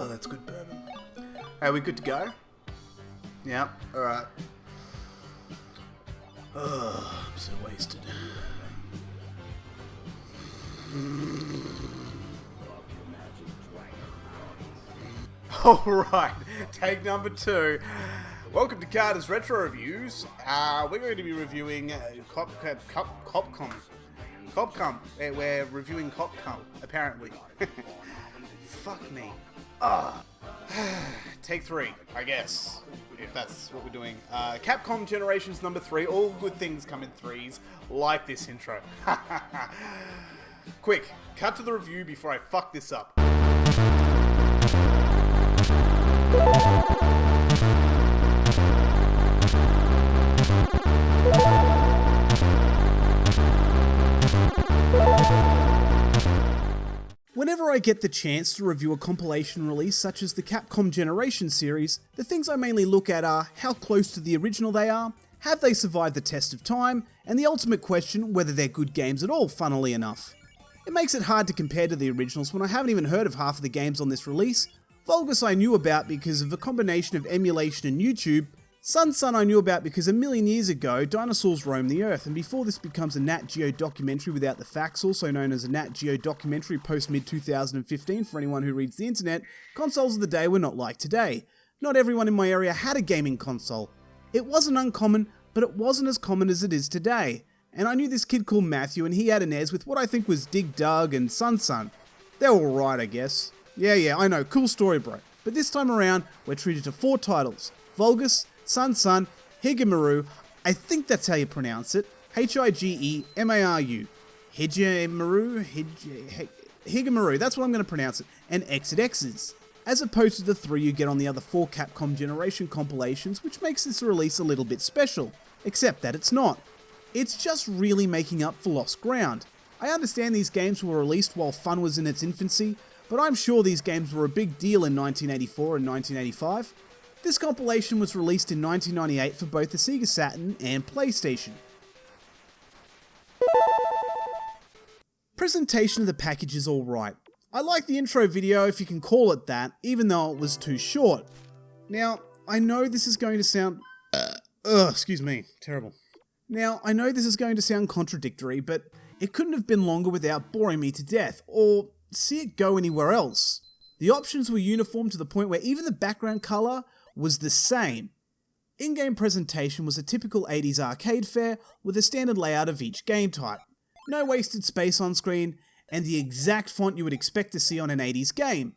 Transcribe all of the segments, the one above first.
Oh, that's good bourbon. Are we good to go? Yeah, alright. Oh, I'm so wasted. Alright, take number 2. Welcome to Carter's Retro Reviews. We're going to be reviewing Capcom. We're reviewing Capcom, apparently. Fuck me. Take 3, I guess, if that's what we're doing. Capcom Generations number 3. All good things come in threes, like this intro. Quick, cut to the review before I fuck this up. Whenever I get the chance to review a compilation release such as the Capcom Generation series, the things I mainly look at are how close to the original they are, have they survived the test of time, and the ultimate question, whether they're good games at all, funnily enough. It makes it hard to compare to the originals when I haven't even heard of half of the games on this release. Vulgus I knew about because of a combination of emulation and YouTube. Sun I knew about because a million years ago, dinosaurs roamed the Earth, and before this becomes a Nat Geo documentary without the facts, also known as a Nat Geo documentary post-mid-2015 for anyone who reads the internet, consoles of the day were not like today. Not everyone in my area had a gaming console. It wasn't uncommon, but it wasn't as common as it is today. And I knew this kid called Matthew, and he had a NES with what I think was Dig Dug and Sun. They're alright, I guess. Yeah, I know, cool story, bro. But this time around, we're treated to 4 titles. Vulgus, Sun, Higemaru, I think that's how you pronounce it, Higemaru, Higemaru, that's what I'm going to pronounce it, and X's, as opposed to the 3 you get on the other 4 Capcom Generation compilations, which makes this release a little bit special, except that it's not. It's just really making up for lost ground. I understand these games were released while fun was in its infancy, but I'm sure these games were a big deal in 1984 and 1985. This compilation was released in 1998 for both the Sega Saturn and PlayStation. Presentation of the package is alright. I like the intro video, if you can call it that, even though it was too short. Now, I know this is going to sound... excuse me, terrible. Now, I know this is going to sound contradictory, but it couldn't have been longer without boring me to death, or see it go anywhere else. The options were uniform to the point where even the background colour was the same. In-game presentation was a typical 80s arcade fare with a standard layout of each game type. No wasted space on screen, and the exact font you would expect to see on an 80s game.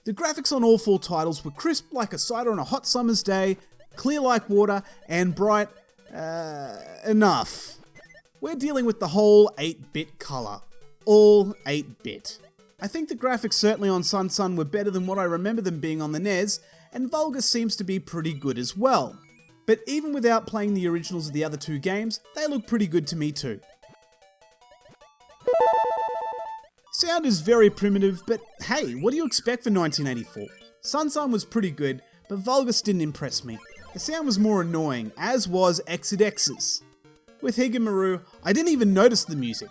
The graphics on all 4 titles were crisp like a cider on a hot summer's day, clear like water, and bright... enough. We're dealing with the whole 8-bit colour. All 8-bit. I think the graphics certainly on Sun were better than what I remember them being on the NES, and Vulgus seems to be pretty good as well. But even without playing the originals of the other 2 games, they look pretty good to me too. Sound is very primitive, but hey, what do you expect for 1984? Sun was pretty good, but Vulgus didn't impress me. The sound was more annoying, as was X's. With Higemaru, I didn't even notice the music.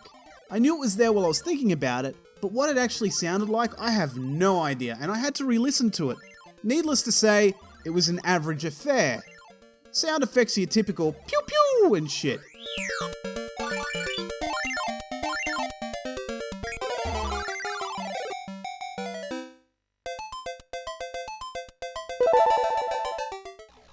I knew it was there while I was thinking about it, but what it actually sounded like, I have no idea, and I had to re-listen to it. Needless to say, it was an average affair. Sound effects are your typical pew pew and shit.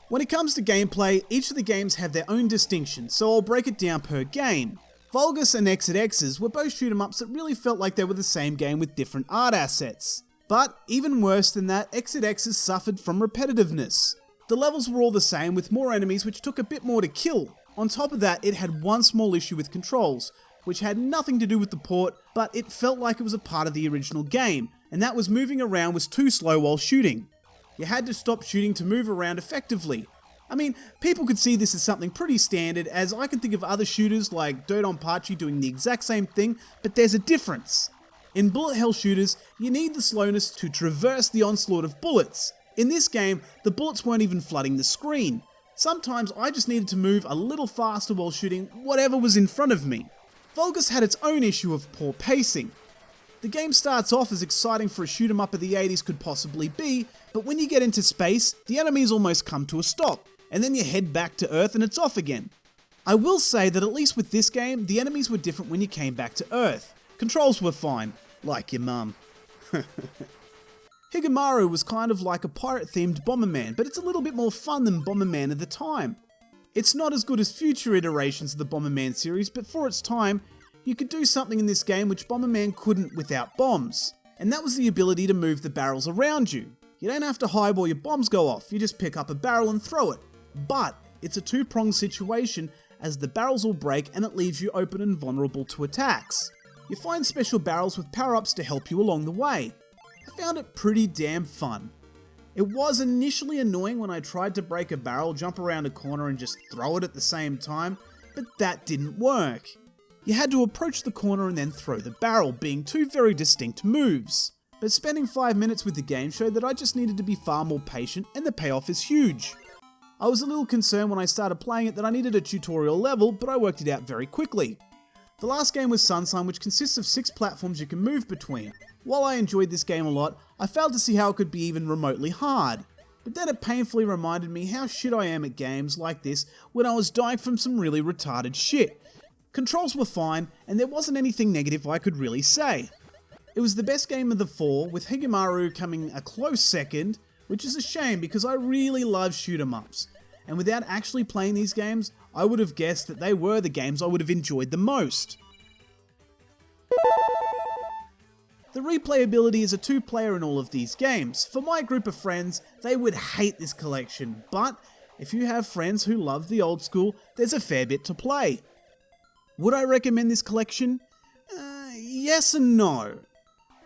When it comes to gameplay, each of the games have their own distinctions, so I'll break it down per game. Vulgus and X's were both shoot-em-ups that really felt like they were the same game with different art assets. But, even worse than that, X's suffered from repetitiveness. The levels were all the same, with more enemies which took a bit more to kill. On top of that, it had one small issue with controls, which had nothing to do with the port, but it felt like it was a part of the original game, and that was moving around was too slow while shooting. You had to stop shooting to move around effectively. I mean, people could see this as something pretty standard, as I can think of other shooters like Dodonpachi doing the exact same thing, but there's a difference. In bullet hell shooters, you need the slowness to traverse the onslaught of bullets. In this game, the bullets weren't even flooding the screen. Sometimes I just needed to move a little faster while shooting whatever was in front of me. Vulgus had its own issue of poor pacing. The The game starts off as exciting for a shoot 'em up of the 80s could possibly be, but when you get into space, the enemies almost come to a stop, and then you head back to Earth and it's off again. I will say that at least with this game, the enemies were different when you came back to Earth. Controls were fine, like your mum. Higemaru was kind of like a pirate-themed Bomberman, but it's a little bit more fun than Bomberman at the time. It's not as good as future iterations of the Bomberman series, but for its time, you could do something in this game which Bomberman couldn't without bombs, and that was the ability to move the barrels around you. You don't have to hide while your bombs go off, you just pick up a barrel and throw it. But it's a two-pronged situation as the barrels will break and it leaves you open and vulnerable to attacks. You find special barrels with power-ups to help you along the way. I found it pretty damn fun. It was initially annoying when I tried to break a barrel, jump around a corner and just throw it at the same time, but that didn't work. You had to approach the corner and then throw the barrel, being two very distinct moves. But spending 5 minutes with the game showed that I just needed to be far more patient, and the payoff is huge. I was a little concerned when I started playing it that I needed a tutorial level, but I worked it out very quickly. The last game was Sunshine, which consists of 6 platforms you can move between. While I enjoyed this game a lot, I failed to see how it could be even remotely hard. But then it painfully reminded me how shit I am at games like this when I was dying from some really retarded shit. Controls were fine, and there wasn't anything negative I could really say. It was the best game of the 4, with Higemaru coming a close second, which is a shame because I really love shoot 'em ups, and without actually playing these games, I would have guessed that they were the games I would have enjoyed the most. The replayability is a 2-player in all of these games. For my group of friends, they would hate this collection, but if you have friends who love the old school, there's a fair bit to play. Would I recommend this collection? Yes and no.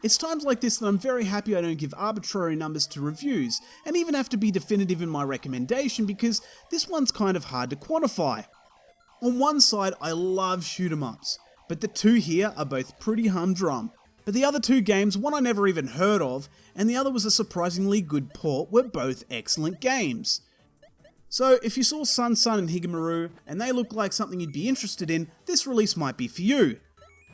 It's times like this that I'm very happy I don't give arbitrary numbers to reviews, and even have to be definitive in my recommendation because this one's kind of hard to quantify. On one side, I love shoot 'em ups, but the two here are both pretty humdrum. But the other two games, one I never even heard of, and the other was a surprisingly good port, were both excellent games. So if you saw Sun and Higemaru, and they look like something you'd be interested in, this release might be for you.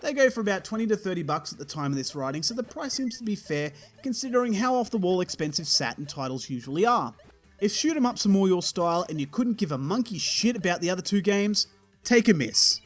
They go for about $20 to $30 at the time of this writing, so the price seems to be fair considering how off-the-wall expensive Saturn titles usually are. If shoot 'em ups are more your style and you couldn't give a monkey shit about the other two games, take a miss.